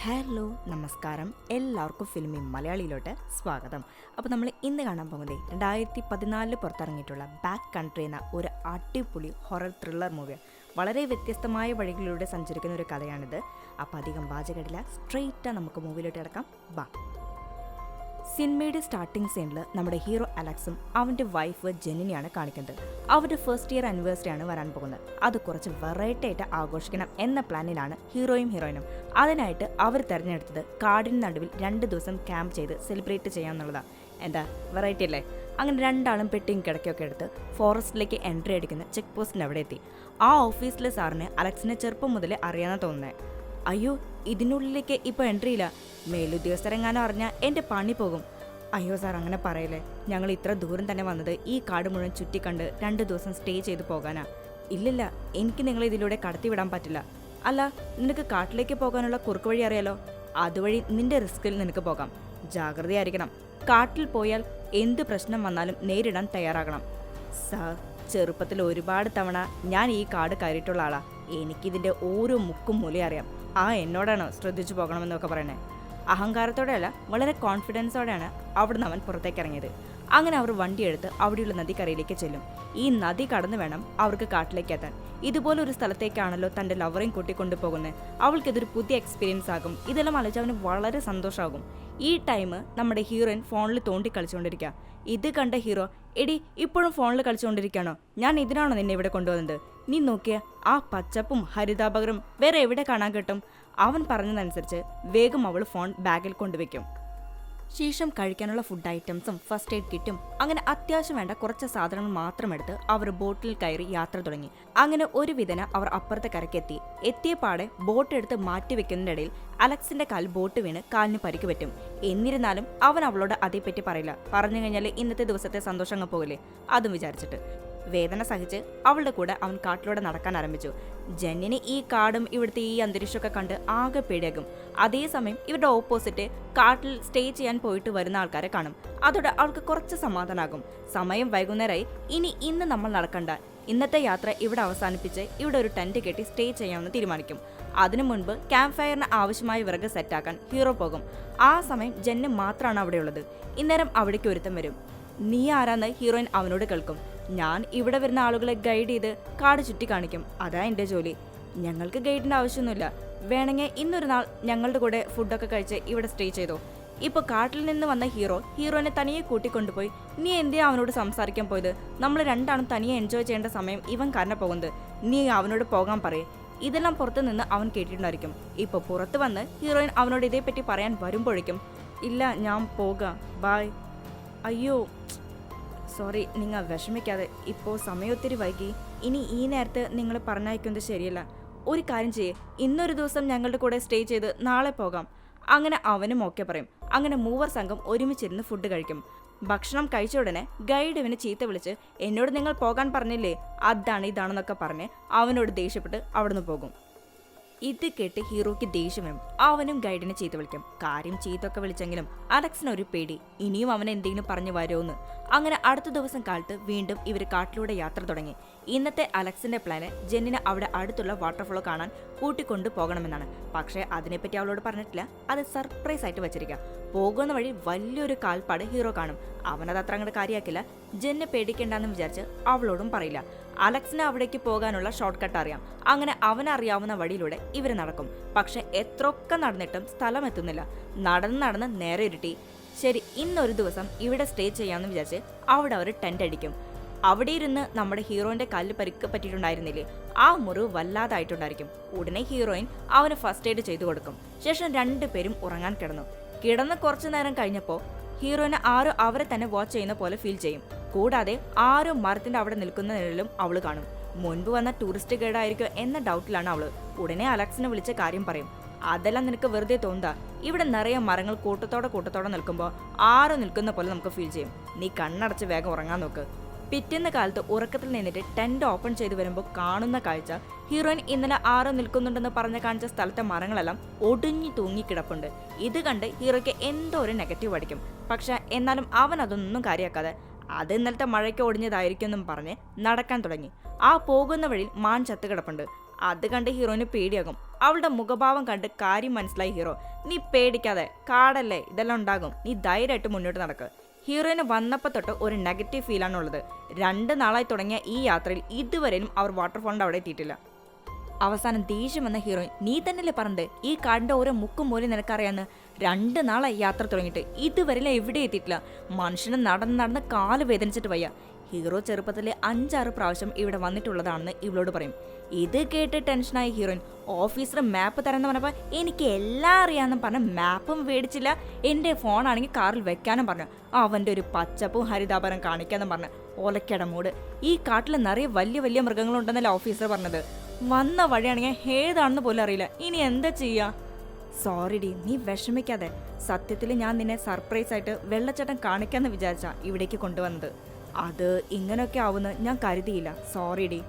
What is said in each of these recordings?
Hello നമസ്കാരം, എല്ലാവർക്കും ഫിലിമി മലയാളിയിലോട്ട് സ്വാഗതം. അപ്പോൾ നമ്മൾ ഇന്ന് കാണാൻ പോകുന്നത് 2014 പുറത്തിറങ്ങിയിട്ടുള്ള ബാക്ക് കൺട്രി എന്ന ഒരു അടിപൊളി ഹൊറർ ത്രില്ലർ മൂവിയാണ്. വളരെ വ്യത്യസ്തമായ വഴികളിലൂടെ സഞ്ചരിക്കുന്ന ഒരു കഥയാണിത്. അപ്പോൾ അധികം വാചകടില്ല, സ്ട്രെയിറ്റാണ് നമുക്ക് മൂവിയിലോട്ട് കിടക്കാം. ബാ. സിനിമയുടെ സ്റ്റാർട്ടിംഗ് സീനിൽ നമ്മുടെ ഹീറോ അലക്സും അവൻ്റെ വൈഫ് ജെന്നിനെയാണ് കാണിക്കുന്നത്. അവരുടെ ഫസ്റ്റ് ഇയർ ആനിവേഴ്സറിയാണ് വരാൻ പോകുന്നത്. അത് കുറച്ച് വെറൈറ്റി ആയിട്ട് ആഘോഷിക്കണം എന്ന പ്ലാനിലാണ് ഹീറോയിനും. അതിനായിട്ട് അവർ തിരഞ്ഞെടുത്തത് കാടിന് നടുവിൽ 2 ദിവസം ക്യാമ്പ് ചെയ്ത് സെലിബ്രേറ്റ് ചെയ്യാമെന്നുള്ളതാണ്. എന്താ വെറൈറ്റി അല്ലേ? അങ്ങനെ രണ്ടാളും പെട്ടിയും കിടക്കൊക്കെ എടുത്ത് ഫോറസ്റ്റിലേക്ക് എൻട്രി അടിക്കുന്ന ചെക്ക് പോസ്റ്റിൻ്റെ അവിടെ എത്തി. ആ ഓഫീസിലെ സാറിന് അലക്സിനെ ചെറുപ്പം മുതലേ അറിയാമെന്ന് തോന്നുന്നത്. അയ്യോ, ഇതിനുള്ളിലേക്ക് ഇപ്പോൾ എൻട്രി ഇല്ല, മേലുദ്യോഗസ്ഥരെങ്ങാനും അറിഞ്ഞാൽ എൻ്റെ പണി പോകും. അയ്യോ സാർ, അങ്ങനെ പറയല്ലേ, ഞങ്ങൾ ഇത്ര ദൂരം തന്നെ വന്നത് ഈ കാട് മുഴുവൻ ചുറ്റിക്കണ്ട് 2 ദിവസം സ്റ്റേ ചെയ്ത് പോകാനാ. ഇല്ലില്ല, എനിക്ക് നിങ്ങളെ ഇതിലൂടെ കടത്തിവിടാൻ പറ്റില്ല. അല്ല, നിനക്ക് കാട്ടിലേക്ക് പോകാനുള്ള കുറുക്ക് വഴി അറിയാലോ, അതുവഴി നിന്റെ റിസ്കിൽ നിനക്ക് പോകാം. ജാഗ്രതയായിരിക്കണം. കാട്ടിൽ പോയാൽ എന്ത് പ്രശ്നം വന്നാലും നേരിടാൻ തയ്യാറാകണം. സാർ, ചെറുപ്പത്തിൽ ഒരുപാട് തവണ ഞാൻ ഈ കാട് കയറിയിട്ടുള്ള ആളാ. എനിക്കിതിൻ്റെ ഓരോ മുക്കും മൂലയും അറിയാം. എന്നോടാണോ ശ്രദ്ധിച്ചു പോകണമെന്നൊക്കെ പറയണേ? അഹങ്കാരത്തോടെയല്ല, വളരെ കോൺഫിഡൻസോടെയാണ് അവിടുന്ന് അവൻ പുറത്തേക്ക് ഇറങ്ങിയത്. അങ്ങനെ അവർ വണ്ടിയെടുത്ത് അവിടെയുള്ള നദിക്കരയിലേക്ക് ചെല്ലും. ഈ നദി കടന്നു വേണം അവർക്ക് കാട്ടിലേക്ക് എത്താൻ. ഇതുപോലൊരു സ്ഥലത്തേക്കാണല്ലോ തൻ്റെ ലവറേയും കൂട്ടിക്കൊണ്ടുപോകുന്നത്. അവൾക്കിതൊരു പുതിയ എക്സ്പീരിയൻസ് ആകും. ഇതെല്ലാം ആലോചിച്ച് അവന് വളരെ സന്തോഷമാകും. ഈ ടൈം നമ്മുടെ ഹീറോയിൻ ഫോണിൽ തോണ്ടി കളിച്ചുകൊണ്ടിരിക്കുക. ഇത് കണ്ട ഹീറോ, എടി ഇപ്പോഴും ഫോണിൽ കളിച്ചുകൊണ്ടിരിക്കുകയാണോ? ഞാൻ ഇതിനാണോ നിന്നെ ഇവിടെ കൊണ്ടുവന്നത്? നീ നോക്കിയ ആ പച്ചപ്പും ഹരിതാപകരും വേറെ എവിടെ കാണാൻ കിട്ടും? അവൻ പറഞ്ഞതനുസരിച്ച് വേഗം അവൾ ഫോൺ ബാഗിൽ കൊണ്ടുവയ്ക്കും. ശേഷം കഴിക്കാനുള്ള ഫുഡ് ഐറ്റംസും ഫസ്റ്റ് എയ്ഡ് കിറ്റും അങ്ങനെ അത്യാവശ്യം വേണ്ട കുറച്ച് സാധനങ്ങൾ മാത്രം എടുത്ത് അവർ ബോട്ടിൽ കയറി യാത്ര തുടങ്ങി. അങ്ങനെ ഒരു വിധന അവർ അപ്പുറത്തെ കരക്കെത്തി. എത്തിയ പാടെ ബോട്ട് എടുത്ത് മാറ്റി വെക്കുന്നതിനിടയിൽ അലക്സിന്റെ കാൽ ബോട്ട് വീണ് കാലിന് പരിക്ക് പറ്റും. എന്നിരുന്നാലും അവൻ അവളോട് അതേപ്പറ്റി പറയില്ല. പറഞ്ഞു കഴിഞ്ഞാൽ ഇന്നത്തെ ദിവസത്തെ സന്തോഷം അങ്ങ് പോകില്ലേ, അതും വിചാരിച്ചിട്ട് വേദന സഹിച്ച് അവളുടെ കൂടെ അവൻ കാട്ടിലൂടെ നടക്കാൻ ആരംഭിച്ചു. ജെന്നിന് ഈ കാടും ഇവിടുത്തെ ഈ അന്തരീക്ഷമൊക്കെ കണ്ട് ആകെ പേടിയാകും. അതേസമയം ഇവരുടെ ഓപ്പോസിറ്റ് കാട്ടിൽ സ്റ്റേ ചെയ്യാൻ പോയിട്ട് വരുന്ന ആൾക്കാരെ കാണും. അതോടെ അവൾക്ക് കുറച്ച് സമാധാനമാകും. സമയം വൈകുന്നേരമായി. ഇന്ന് നമ്മൾ നടക്കണ്ട, ഇന്നത്തെ യാത്ര ഇവിടെ അവസാനിപ്പിച്ച് ഇവിടെ ഒരു ടെന്റ് കെട്ടി സ്റ്റേ ചെയ്യാമെന്ന് തീരുമാനിക്കും. അതിനു മുൻപ് ക്യാമ്പ് ഫയറിന് ആവശ്യമായ വിറക് സെറ്റാക്കാൻ ഹീറോ പോകും. ആ സമയം ജെന്ന് മാത്രമാണ് അവിടെയുള്ളത്. ഇന്നേരം അവിടേക്ക് ഒരുത്തം വരും. നീ ആരാന്ന് ഹീറോയിൻ അവനോട് കേൾക്കും. ഞാൻ ഇവിടെ വരുന്ന ആളുകളെ ഗൈഡ് ചെയ്ത് കാട് ചുറ്റി കാണിക്കും, അതാ എൻ്റെ ജോലി. ഞങ്ങൾക്ക് ഗൈഡിൻ്റെ ആവശ്യമൊന്നുമില്ല. വേണമെങ്കിൽ ഇന്നൊരു നാൾ ഞങ്ങളുടെ കൂടെ ഫുഡൊക്കെ കഴിച്ച് ഇവിടെ സ്റ്റേ ചെയ്തോ. ഇപ്പോൾ കാട്ടിൽ നിന്ന് വന്ന ഹീറോയിനെ തനിയെ കൂട്ടിക്കൊണ്ടുപോയി. നീ എന്തിനാ അവനോട് സംസാരിക്കാൻ പോയത്? നമ്മൾ രണ്ടാളും തനിയെ എൻജോയ് ചെയ്യേണ്ട സമയം ഇവൻ കാരണം പോകുന്നത്. നീ അവനോട് പോകാൻ പറയേ. ഇതെല്ലാം പുറത്തു നിന്ന് അവൻ കേട്ടിട്ടുണ്ടായിരിക്കും. ഇപ്പോൾ പുറത്ത് വന്ന് ഹീറോയിൻ അവനോട് ഇതേപ്പറ്റി പറയാൻ വരുമ്പോഴേക്കും, ഇല്ല ഞാൻ പോകാം, ബായ്. അയ്യോ സോറി, നിങ്ങൾ വിഷമിക്കാതെ, ഇപ്പോൾ സമയം ഒത്തിരി വൈകി. ഇനി ഈ നേരത്ത് നിങ്ങൾ പറഞ്ഞയക്കുന്നത് ശരിയല്ല. ഒരു കാര്യം ചെയ്യേ, ഇന്നൊരു ദിവസം ഞങ്ങളുടെ കൂടെ സ്റ്റേ ചെയ്ത് നാളെ പോകാം. അങ്ങനെ അവനും ഓക്കെ പറയും. അങ്ങനെ മൂവർ സംഘം ഒരുമിച്ചിരുന്ന് ഫുഡ് കഴിക്കും. ഭക്ഷണം കഴിച്ച ഉടനെ ഗൈഡ് ഇവനെ ചീത്ത വിളിച്ച്, എന്നോട് നിങ്ങൾ പോകാൻ പറഞ്ഞില്ലേ, അതാണ് ഇതാണെന്നൊക്കെ പറഞ്ഞ് അവനോട് ദേഷ്യപ്പെട്ട് അവിടുന്ന് പോകും. ഇത് കേട്ട് ഹീറോയ്ക്ക് ദേഷ്യം വരും. അവനും ഗൈഡിനെ ചീത്ത വിളിക്കും. കാര്യം ചീത്തൊക്കെ വിളിച്ചെങ്കിലും അലക്സിനൊരു പേടി, ഇനിയും അവൻ എന്തെങ്കിലും പറഞ്ഞു വരുമെന്ന്. അങ്ങനെ അടുത്ത ദിവസം കാലത്ത് വീണ്ടും ഇവർ കാട്ടിലൂടെ യാത്ര തുടങ്ങി. ഇന്നത്തെ അലക്സിന്റെ പ്ലാന് ജെന്നിനെ അവിടെ അടുത്തുള്ള വാട്ടർഫോളോ കാണാൻ കൂട്ടിക്കൊണ്ടു പോകണമെന്നാണ്. പക്ഷേ അതിനെപ്പറ്റി അവളോട് പറഞ്ഞിട്ടില്ല. അത് സർപ്രൈസ് ആയിട്ട് വെച്ചിരിക്കുക. പോകുന്ന വഴി വലിയൊരു കാൽപ്പാട് ഹീറോ കാണും. അവനത് അത്ര അങ്ങോട്ട് കാര്യമാക്കില്ല. ജെന്നെ പേടിക്കേണ്ടെന്ന് വിചാരിച്ച് അവളോടും പറയില്ല. അലക്സിന് അവിടേക്ക് പോകാനുള്ള ഷോർട്ട് കട്ട് അറിയാം. അങ്ങനെ അവനറിയാവുന്ന വഴിയിലൂടെ ഇവർ നടക്കും. പക്ഷെ എത്രയൊക്കെ നടന്നിട്ടും സ്ഥലം എത്തുന്നില്ല. നടന്ന് നേരെ ഇരുട്ടി. ശരി, ഇന്നൊരു ദിവസം ഇവിടെ സ്റ്റേ ചെയ്യാമെന്ന് വിചാരിച്ച് അവിടെ അവർ ടെന്റ് അടിക്കും. അവിടെ ഇരുന്ന് നമ്മുടെ ഹീറോയിന്റെ കാലിൽ പരിക്ക് പറ്റിയിട്ടുണ്ടായിരുന്നില്ലേ, ആ മുറിവ് വല്ലാതായിട്ടുണ്ടായിരിക്കും. ഉടനെ ഹീറോയിൻ അവന് ഫസ്റ്റ് എയ്ഡ് ചെയ്തു കൊടുക്കും. ശേഷം 2 പേരും ഉറങ്ങാൻ കിടന്ന് കുറച്ചു നേരം കഴിഞ്ഞപ്പോൾ ഹീറോയിന് ആരോ അവരെ തന്നെ വാച്ച് ചെയ്യുന്ന പോലെ ഫീൽ ചെയ്യും. കൂടാതെ ആരോ മരത്തിന്റെ അവിടെ നിൽക്കുന്ന നിഴലും അവള് കാണും. മുൻപ് വന്ന ടൂറിസ്റ്റ് ഗൈഡ് ആയിരിക്കും എന്ന ഡൗട്ടിലാണ് അവള്. ഉടനെ അലക്സിനെ വിളിച്ച കാര്യം പറയും. അതെല്ലാം നിനക്ക് വെറുതെ തോന്നുക. ഇവിടെ നിറയെ മരങ്ങൾ കൂട്ടത്തോടെ നിൽക്കുമ്പോൾ ആരോ നിൽക്കുന്ന പോലെ നമുക്ക് ഫീൽ ചെയ്യും. നീ കണ്ണടച്ച് വേഗം ഉറങ്ങാൻ നോക്ക്. പിറ്റേന്ന് കാലത്ത് ഉറക്കത്തിൽ നിന്നിട്ട് ടെന്റ് ഓപ്പൺ ചെയ്ത് വരുമ്പോൾ കാണുന്ന കാഴ്ച, ഹീറോയിൻ ഇന്നലെ ആരോ നിൽക്കുന്നുണ്ടെന്ന് പറഞ്ഞ് കാണിച്ച സ്ഥലത്തെ മരങ്ങളെല്ലാം ഒടിഞ്ഞു തൂങ്ങിക്കിടപ്പുണ്ട്. ഇത് കണ്ട് ഹീറോയ്ക്ക് എന്തോ ഒരു നെഗറ്റീവ് അടിക്കും. പക്ഷെ എന്നാലും അവൻ അതൊന്നും കാര്യമാക്കാതെ അത് ഇന്നലത്തെ മഴയ്ക്ക് ഒടിഞ്ഞതായിരിക്കും എന്നും പറഞ്ഞ് നടക്കാൻ തുടങ്ങി. ആ പോകുന്ന വഴിയിൽ മാൻ ചത്ത് കിടപ്പുണ്ട്. അത് കണ്ട് ഹീറോയിന് പേടിയാകും. അവളുടെ മുഖഭാവം കണ്ട് കാര്യം മനസ്സിലായി ഹീറോ. നീ പേടിക്കാതെ, കാടല്ലേ, ഇതെല്ലാം ഉണ്ടാകും, നീ ധൈര്യമായിട്ട് മുന്നോട്ട് നടക്ക്. ഹീറോയിന് വന്നപ്പോൾ തൊട്ട് ഒരു നെഗറ്റീവ് ഫീലാണുള്ളത്. 2 നാളായി തുടങ്ങിയ ഈ യാത്രയിൽ ഇതുവരെയും അവർ വാട്ടർഫോളിൻ്റെ അവിടെ എത്തിയിട്ടില്ല. അവസാനം ദേഷ്യം വന്ന ഹീറോയിൻ, നീ തന്നെയല്ലേ പറഞ്ഞത് ഈ കാടിൻ്റെ ഓരോ മുക്കും മൂലം നിനക്കറിയാന്ന്. 2 നാളായി യാത്ര തുടങ്ങിയിട്ട് ഇതുവരെ എവിടെ എത്തിയിട്ടില്ല. മനുഷ്യന് നടന്ന് കാല് വേദനിച്ചിട്ട് വയ്യ. ഹീറോ ചെറുപ്പത്തിലെ 5-6 പ്രാവശ്യം ഇവിടെ വന്നിട്ടുള്ളതാണെന്ന് ഇവളോട് പറയും. ഇത് കേട്ട് ടെൻഷനായ ഹീറോയിൻ ഓഫീസർ മാപ്പ് തരാന്ന് പറഞ്ഞപ്പോൾ എനിക്ക് എല്ലാം അറിയാമെന്ന് പറഞ്ഞ മാപ്പും മേടിച്ചില്ല, എൻ്റെ ഫോണാണെങ്കിൽ കാറിൽ വെക്കാനും പറഞ്ഞു. അവൻ്റെ ഒരു പച്ചപ്പും ഹരിതാപരം കാണിക്കാന്നും പറഞ്ഞു. ഒലക്കട മൂട്. ഈ കാട്ടിൽ നിറയെ വലിയ വലിയ മൃഗങ്ങളുണ്ടെന്നല്ല ഓഫീസർ പറഞ്ഞത്. വന്ന വഴിയാണെങ്കിൽ ഏതാണെന്ന് പോലും അറിയില്ല. ഇനി എന്താ ചെയ്യാ? സോറി ഡി, നീ വിഷമിക്കാതെ. സത്യത്തിൽ ഞാൻ നിന്നെ സർപ്രൈസ് ആയിട്ട് വെള്ളച്ചാട്ടം കാണിക്കാന്ന് വിചാരിച്ചാ ഇവിടേക്ക് കൊണ്ടുവന്നത്. അത് ഇങ്ങനെയൊക്കെ ആവുമെന്ന് ഞാൻ കരുതിയില്ല. Sorry D.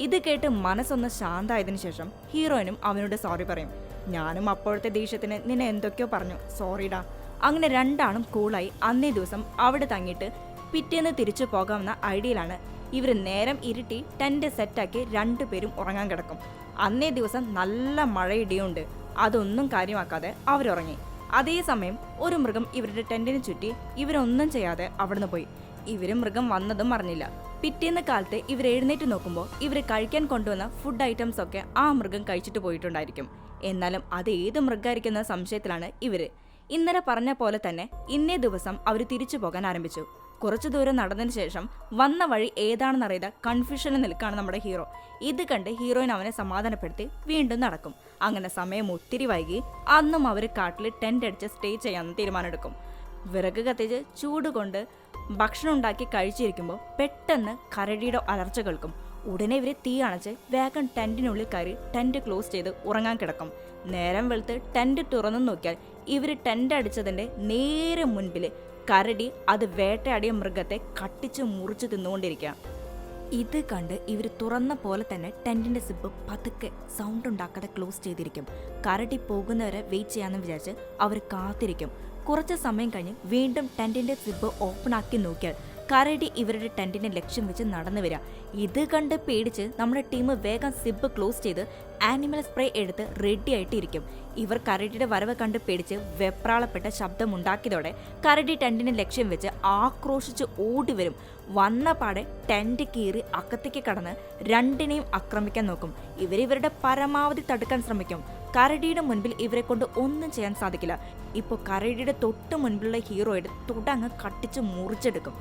ഇത് കേട്ട് മനസ്സൊന്ന് ശാന്തമായതിനു ശേഷം ഹീറോയിനും അവനോട് സോറി പറയും. ഞാനും അപ്പോഴത്തെ ദേഷ്യത്തിന് നിന്നെ എന്തൊക്കെയോ പറഞ്ഞു, സോറിഡാ. അങ്ങനെ രണ്ടാളും കൂളായി അന്നേ ദിവസം അവിടെ തങ്ങിയിട്ട് പിറ്റേന്ന് തിരിച്ചു പോകാമെന്ന ഐഡിയയിലാണ് ഇവർ. നേരം ഇരുട്ടി ടെന്റ് സെറ്റാക്കി 2 പേരും ഉറങ്ങാൻ കിടക്കും. അന്നേ ദിവസം നല്ല മഴയിടിയുണ്ട്. അതൊന്നും കാര്യമാക്കാതെ അവരുറങ്ങി. അതേസമയം ഒരു മൃഗം ഇവരുടെ ടെന്റിന് ചുറ്റി ഇവരൊന്നും ചെയ്യാതെ അവിടുന്ന് പോയി. ഇവരും മൃഗം വന്നതും അറിഞ്ഞില്ല. പിറ്റേന്ന് കാലത്ത് ഇവർ എഴുന്നേറ്റ് നോക്കുമ്പോൾ ഇവർ കഴിക്കാൻ കൊണ്ടുവന്ന ഫുഡ് ഐറ്റംസ് ഒക്കെ ആ മൃഗം കഴിച്ചിട്ട് പോയിട്ടുണ്ടായിരിക്കും. എന്നാലും അത് ഏത് മൃഗമായിരിക്കുന്ന സംശയത്തിലാണ് ഇവര്. ഇന്നലെ പറഞ്ഞ പോലെ തന്നെ ഇന്നേ ദിവസം അവർ തിരിച്ചു പോകാൻ ആരംഭിച്ചു. കുറച്ചു ദൂരം നടന്നതിന് ശേഷം വന്ന വഴി ഏതാണെന്നറിയാതെ കൺഫ്യൂഷനിൽ നിൽക്കുകയാണ് നമ്മുടെ ഹീറോ. ഇത് കണ്ട് ഹീറോയിൻ അവനെ സമാധാനപ്പെടുത്തി വീണ്ടും നടക്കും. അങ്ങനെ സമയം ഒത്തിരി വൈകി. അന്നും അവർ കാട്ടിൽ ടെന്റ് അടിച്ച് സ്റ്റേ ചെയ്യാമെന്ന് തീരുമാനമെടുക്കും. വിറക് കത്തിച്ച് ചൂട് കൊണ്ട് ഭക്ഷണം ഉണ്ടാക്കി കഴിച്ചിരിക്കുമ്പോൾ പെട്ടെന്ന് കരടിയുടെ അലർച്ച കേൾക്കും. ഉടനെ ഇവർ തീ അണച്ച് വേഗം ടെന്റിനുള്ളിൽ കയറി ടെന്റ് ക്ലോസ് ചെയ്ത് ഉറങ്ങാൻ കിടക്കും. നേരം വെളുത്ത് ടെന്റ് തുറന്നു നോക്കിയാൽ ഇവർ ടെന്റ് അടിച്ചതിന്റെ നേരെ മുൻപിൽ കരടി അത് വേട്ടയാടിയ മൃഗത്തെ കട്ടിച്ച് മുറിച്ച് തിന്നുകൊണ്ടിരിക്കുക. ഇത് കണ്ട് ഇവർ തുറന്ന പോലെ തന്നെ ടെന്റിന്റെ സിബ് പതുക്കെ സൗണ്ട് ഉണ്ടാക്കാതെ ക്ലോസ് ചെയ്തിരിക്കും. കരടി പോകുന്നവരെ വെയിറ്റ് ചെയ്യാമെന്ന് വിചാരിച്ച് അവർ കാത്തിരിക്കും. കുറച്ച് സമയം കഴിഞ്ഞ് വീണ്ടും ടെന്റിന്റെ സിബ് ഓപ്പൺ ആക്കി നോക്കിയാൽ കരടി ഇവരുടെ ടെന്റിനെ ലക്ഷ്യം വെച്ച് നടന്നു വരിക. ഇത് കണ്ട് പേടിച്ച് നമ്മുടെ ടീം വേഗം സിബ് ക്ലോസ് ചെയ്ത് ആനിമൽ സ്പ്രേ എടുത്ത് റെഡി ആയിട്ട് ഇരിക്കും. ഇവർ കരടിയുടെ വരവ് കണ്ട് പേടിച്ച് വെപ്രാളപ്പെട്ട ശബ്ദമുണ്ടാക്കിയതോടെ കരടി ടെന്റിനെ ലക്ഷ്യം വെച്ച് ആക്രോശിച്ച് ഓടി വരും. വന്ന പാടെ ടെന്റ് കീറി അകത്തേക്ക് കടന്ന് രണ്ടിനെയും ആക്രമിക്കാൻ നോക്കും. ഇവരുടെ പരമാവധി തടുക്കാൻ ശ്രമിക്കും. കരടിയുടെ മുൻപിൽ ഇവരെ കൊണ്ട് ഒന്നും ചെയ്യാൻ സാധിക്കില്ല. ഇപ്പോൾ കരടിയുടെ തൊട്ട് മുൻപിലുള്ള ഹീറോയുടെ തുടങ്ങ് കട്ടിച്ച് മുറിച്ചെടുക്കും.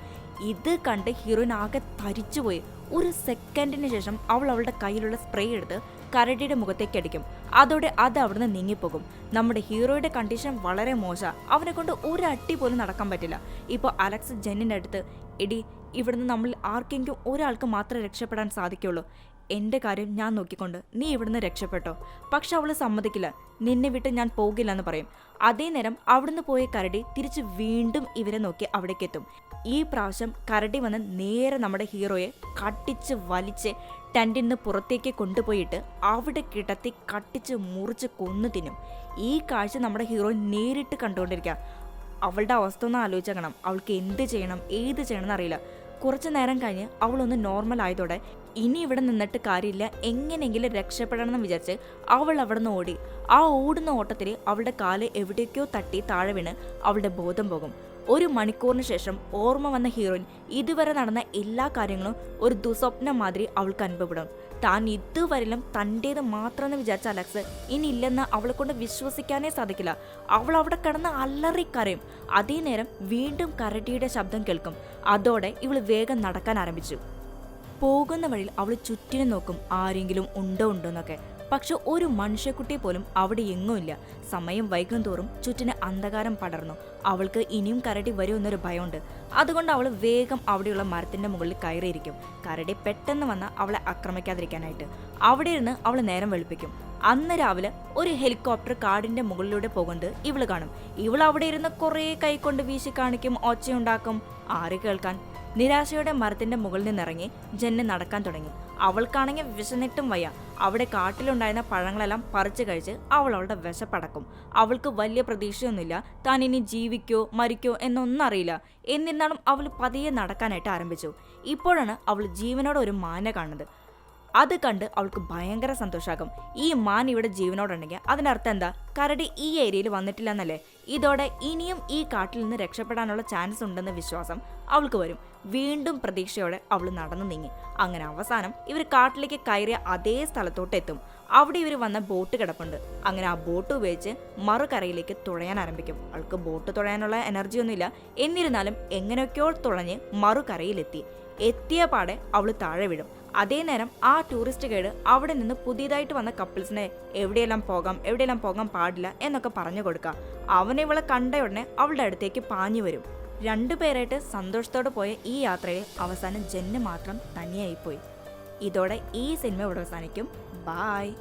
ഇത് കണ്ട് ഹീറോയിൻ ആകെ തരിച്ചുപോയി. ഒരു സെക്കൻഡിന് ശേഷം അവൾ അവളുടെ കയ്യിലുള്ള സ്പ്രേ എടുത്ത് കരടിയുടെ മുഖത്തേക്ക് അടിക്കും. അതോടെ അത് അവിടുന്ന് നീങ്ങിപ്പോകും. നമ്മുടെ ഹീറോയുടെ കണ്ടീഷൻ വളരെ മോശം. അവനെ കൊണ്ട് ഒരു അടി പോലും നടക്കാൻ പറ്റില്ല. ഇപ്പോൾ അലക്സ് ജെന്നിൻ്റെ അടുത്ത്, എടി, ഇവിടുന്ന് നമ്മൾ ആർക്കെങ്കിലും ഒരാൾക്ക് മാത്രമേ രക്ഷപ്പെടാൻ സാധിക്കുള്ളൂ. എൻ്റെ കാര്യം ഞാൻ നോക്കിക്കൊണ്ട് നീ ഇവിടുന്ന് രക്ഷപ്പെട്ടോ. പക്ഷെ അവൾ സമ്മതിക്കില്ല. നിന്നെ വിട്ട് ഞാൻ പോകില്ലെന്ന് പറയും. അതേ നേരം അവിടുന്ന് പോയ കരടി തിരിച്ച് വീണ്ടും ഇവരെ നോക്കി അവിടേക്ക് എത്തും. ഈ പ്രാവശ്യം കരടി വന്ന് നേരെ നമ്മുടെ ഹീറോയെ കട്ടിച്ച് വലിച്ച് ടെന്റിൽ നിന്ന് പുറത്തേക്ക് കൊണ്ടുപോയിട്ട് അവിടെ കിടത്തി കട്ടിച്ച് മുറിച്ച് കൊന്നു തിന്നും. ഈ കാഴ്ച നമ്മുടെ ഹീറോ നേരിട്ട് കണ്ടുകൊണ്ടിരിക്കുക. അവളുടെ അവസ്ഥ ഒന്ന് ആലോചിക്കണം. അവൾക്ക് എന്ത് ചെയ്യണം, ഏത് ചെയ്യണം എന്നറിയില്ല. കുറച്ചു നേരം കഴിഞ്ഞ് അവളൊന്ന് നോർമൽ ആയതോടെ ഇനി ഇവിടെ നിന്നിട്ട് കാര്യമില്ല, എങ്ങനെയെങ്കിലും രക്ഷപ്പെടണമെന്ന് വിചാരിച്ച് അവൾ അവിടെ നിന്ന് ഓടി. ആ ഓടുന്ന ഓട്ടത്തിൽ അവളുടെ കാല് എവിടേക്കോ തട്ടി താഴെ വീണ് അവളുടെ ബോധം പോകും. 1 മണിക്കൂറിന് ശേഷം ഓർമ്മ വന്ന ഹീറോയിൻ ഇതുവരെ നടന്ന എല്ലാ കാര്യങ്ങളും ഒരു ദുസ്വപ്നം മാതിരി അവൾക്ക് അനുഭവപ്പെടും. താൻ ഇതുവരെയും തൻ്റേത് മാത്രമെന്ന് വിചാരിച്ച അലക്സ് ഇനി ഇല്ലെന്ന് അവളെ കൊണ്ട് വിശ്വസിക്കാനേ സാധിക്കില്ല. അവൾ അവിടെ കിടന്ന് അലറിക്കരയും. അതേ നേരം വീണ്ടും കരടിയുടെ ശബ്ദം കേൾക്കും. അതോടെ ഇവൾ വേഗം നടക്കാൻ ആരംഭിച്ചു. പോകുന്ന വഴിയിൽ അവൾ ചുറ്റിനും നോക്കും, ആരെങ്കിലും ഉണ്ടോ എന്നൊക്കെ. പക്ഷെ ഒരു മനുഷ്യക്കുട്ടിയെ പോലും അവിടെ എങ്ങുമില്ല. സമയം വൈകും തോറും ചുറ്റിന് അന്ധകാരം പടർന്നു. അവൾക്ക് ഇനിയും കരടി വരുമെന്നൊരു ഭയമുണ്ട്. അതുകൊണ്ട് അവൾ വേഗം അവിടെയുള്ള മരത്തിന്റെ മുകളിൽ കയറിയിരിക്കും. കരടി പെട്ടെന്ന് വന്ന് അവളെ ആക്രമിക്കാതിരിക്കാനായിട്ട്. അവിടെ ഇരുന്ന് അവൾ നേരം വെളുപ്പിക്കും. അന്ന് രാവിലെ ഒരു ഹെലികോപ്റ്റർ കാടിന്റെ മുകളിലൂടെ പോകുന്നത് ഇവള് കാണും. ഇവൾ അവിടെ ഇരുന്ന് കുറേ കൈകൊണ്ട് വീശി കാണിക്കും, ഒച്ചയുണ്ടാക്കും. ആര് കേൾക്കാൻ? നിരാശയുടെ മരത്തിന്റെ മുകളിൽ നിന്നിറങ്ങി ജെന്ന് നടക്കാൻ തുടങ്ങി. അവൾക്കാണെങ്കിൽ വിശന്നിട്ടും വയ്യ. അവിടെ കാട്ടിലുണ്ടായിരുന്ന പഴങ്ങളെല്ലാം പറിച്ചു കഴിച്ച് അവൾ അവളുടെ വിശപ്പടക്കും. അവൾക്ക് വലിയ പ്രതീക്ഷയൊന്നുമില്ല. താൻ ഇനി ജീവിക്കോ മരിക്കോ എന്നൊന്നും അറിയില്ല. എന്നിരുന്നാലും അവൾ പതിയെ നടക്കാനായിട്ട് ആരംഭിച്ചു. ഇപ്പോഴാണ് അവൾ ജീവനോടെ ഒരു മാനെ കാണുന്നത്. അത് കണ്ട് അവൾക്ക് ഭയങ്കര സന്തോഷമാകും. ഈ മാൻ ഇവിടെ ജീവനോടുണ്ടെങ്കിൽ അതിനർത്ഥം എന്താ, കരടി ഈ ഏരിയയിൽ വന്നിട്ടില്ല എന്നല്ലേ. ഇതോടെ ഇനിയും ഈ കാട്ടിൽ നിന്ന് രക്ഷപ്പെടാനുള്ള ചാൻസ് ഉണ്ടെന്ന വിശ്വാസം അവൾക്ക് വരും. വീണ്ടും പ്രതീക്ഷയോടെ അവൾ നടന്നു നീങ്ങി. അങ്ങനെ അവസാനം ഇവർ കാട്ടിലേക്ക് കയറിയ അതേ സ്ഥലത്തോട്ട് എത്തും. അവിടെ ഇവർ വന്ന ബോട്ട് കിടപ്പുണ്ട്. അങ്ങനെ ആ ബോട്ട് ഉപയോഗിച്ച് മറുകരയിലേക്ക് തുഴയാൻ ആരംഭിക്കും. അവൾക്ക് ബോട്ട് തുഴയാനുള്ള എനർജി ഒന്നുമില്ല. എന്നിരുന്നാലും എങ്ങനെയൊക്കെയോ തുഴഞ്ഞ് മറുകരയിലെത്തി. എത്തിയ പാടെ അവൾ താഴെ വീഴും. അതേ നേരം ആ ടൂറിസ്റ്റ് ഗൈഡ് അവിടെ നിന്ന് പുതിയതായിട്ട് വന്ന കപ്പിൾസിനെ എവിടെയെല്ലാം പോകാൻ പാടില്ല എന്നൊക്കെ പറഞ്ഞു കൊടുക്കുക. അവനെ ഇവളെ കണ്ട ഉടനെ അവളുടെ അടുത്തേക്ക് പാഞ്ഞു വരും. രണ്ടുപേരായിട്ട് സന്തോഷത്തോടെ പോയ ഈ യാത്രയിൽ അവസാനം ജെന്ന് മാത്രം തനിയായിപ്പോയി. ഇതോടെ ഈ സിനിമ ഇവിടെ അവസാനിക്കും. ബായ്.